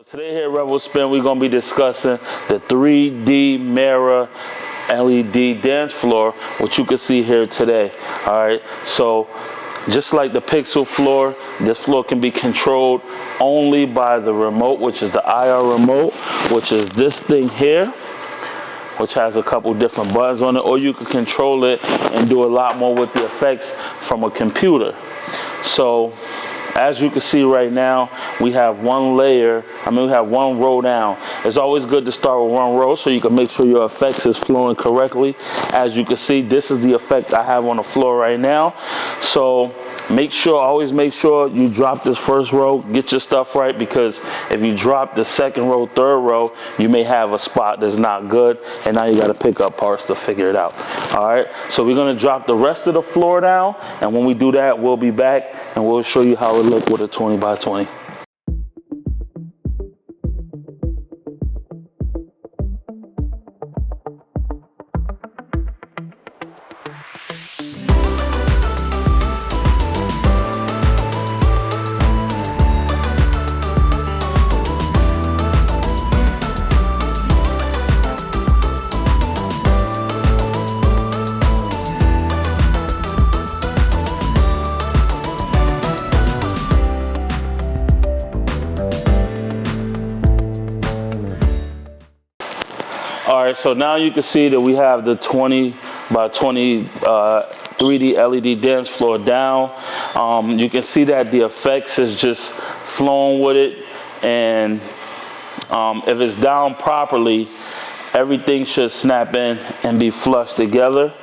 Today here at RevoSpin, we're going to be discussing the 3D mirror LED dance floor, which you can see here today. Alright, so just like the Pixel floor, this floor can be controlled only by the remote, which is the IR remote, which is this thing here, which has a couple different buttons on it, or you can control it and do a lot more with the effects from a computer. So as you can see right now, we have one row down. It's always good to start with one row so you can make sure your effects is flowing correctly. As you can see, this is the effect I have on the floor right now. So always make sure you drop this first row, get your stuff right, because if you drop the second row, third row, you may have a spot that's not good, and now you got to pick up parts to figure it out. All right, so we're going to drop the rest of the floor down, and when we do that, we'll be back and we'll show you how it looks with a 20 by 20. All right, so now you can see that we have the 20 by 20 3D LED dance floor down. You can see that the effects is just flowing with it, and if it's down properly, everything should snap in and be flushed together,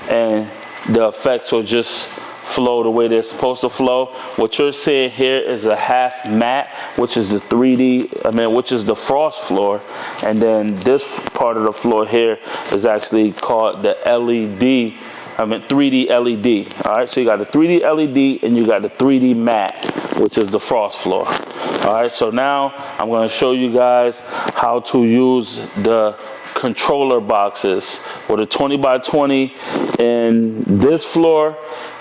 and the effects will just flow the way they're supposed to flow. What you're seeing here is a half matte, which is the which is the frost floor, and then this part of the floor here is actually called the 3D LED. All right, so you got the 3D LED and you got the 3D matte, which is the frost floor. All right, so now I'm going to show you guys how to use the controller boxes with a 20 by 20 in this floor.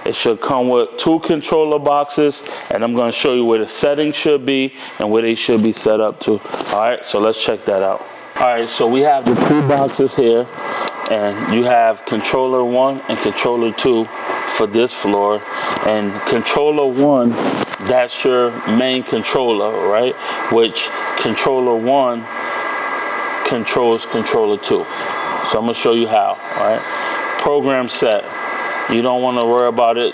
It should come with 2 controller boxes, and I'm going to show you where the settings should be and where they should be set up to. All right, so let's check that out. All right, so we have the 2 boxes here, and you have controller 1 and controller 2 for this floor. And controller 1, that's your main controller, right? Which controller 1 controls controller 2. So I'm going to show you how. All right, program set. You don't want to worry about it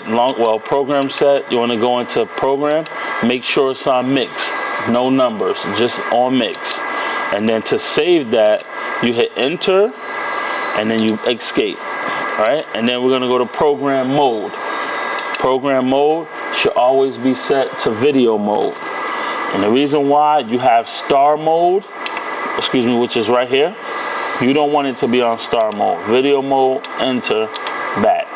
program set, you want to go into program, make sure it's on mix, no numbers, just on mix. And then to save that, you hit enter and then you escape. Right, and then we're going to go to program mode. Program mode should always be set to video mode, and the reason why, you have star mode, which is right here. You don't want it to be on star mode. Video mode, enter, back.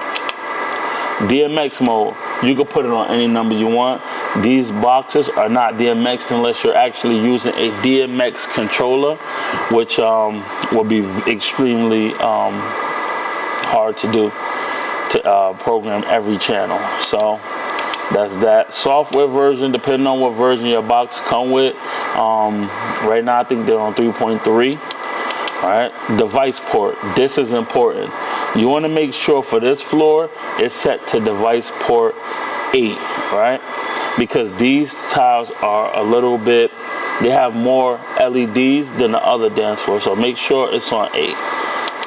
DMX mode, you can put it on any number you want. These boxes are not DMX unless you're actually using a DMX controller, which will be extremely hard to do, to program every channel. So that's that. Software version, depending on what version your box come with. Right now I think they're on 3.3. All right, device port, this is important. You want to make sure for this floor it's set to device port 8, right? Because these tiles are a little bit, they have more LEDs than the other dance floor, so make sure it's on 8.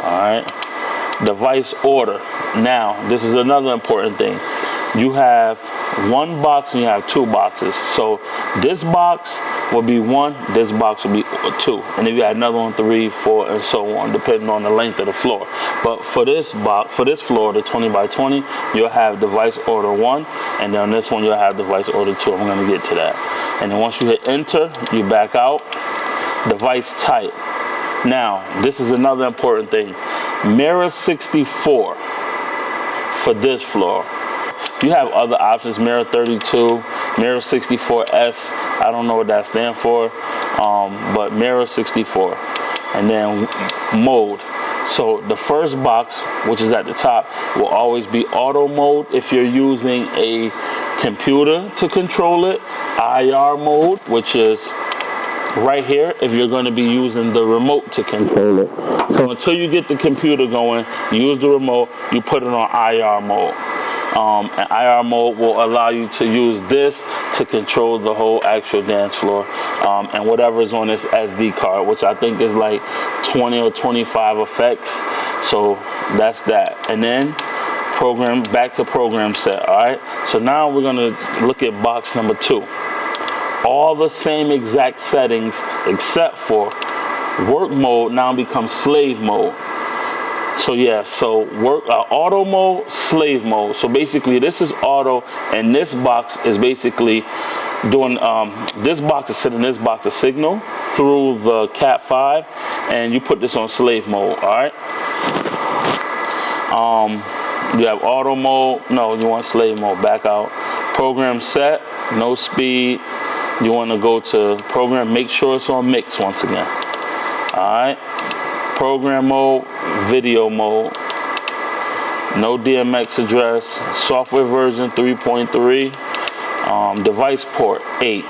All right, device order. Now, this is another important thing. You have 1 box and you have 2 boxes. So this box will be 1, this box will be 2, and if you had another one, 3, 4, and so on, depending on the length of the floor. But for this floor, the 20 by 20, you'll have device order 1, and then on this one you'll have device order 2. I'm going to get to that. And then once you hit enter, you back out. Device type. Now, this is another important thing. Mirror 64 for this floor. You have other options, Mirror 32, Mirror 64S. I don't know what that stands for, but Mirror 64. And then mode. So the first box, which is at the top, will always be auto mode if you're using a computer to control it. IR mode, which is right here if you're going to be using the remote to control it. So until you get the computer going, use the remote, you put it on IR mode. And IR mode will allow you to use this to control the whole actual dance floor, and whatever is on this SD card, which I think is like 20 or 25 effects. So that's that. And then back to program set. All right, so now we're gonna look at box number 2. All the same exact settings except for work mode now becomes slave mode. So yeah, so auto mode, slave mode. So basically this is auto, and this box is basically doing, this box is sending this box a signal through the Cat 5, and you put this on slave mode. All right. You have auto mode. No, you want slave mode. Back out. Program set. No speed. You want to go to program. Make sure it's on mix once again. All right. Program mode. Video mode. No DMX address. Software version 3.3. Device port 8.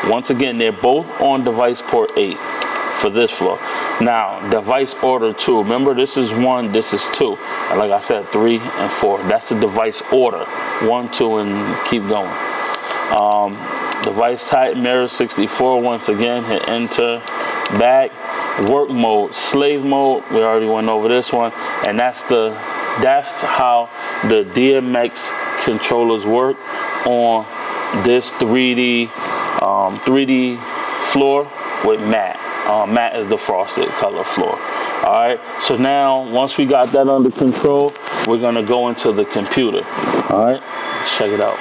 Once again, they're both on device port 8 for this floor. Now, device order 2. Remember, this is 1, this is 2. And like I said, 3 and 4. That's the device order. 1, 2, and keep going. Device type, mirror 64. Once again, hit enter. Back. Work mode, slave mode. We already went over this one. And that's how the DMX controllers work on this 3D floor with matte. Matte is the frosted color floor. All right, so now once we got that under control, we're gonna go into the computer. All right, let's check it out.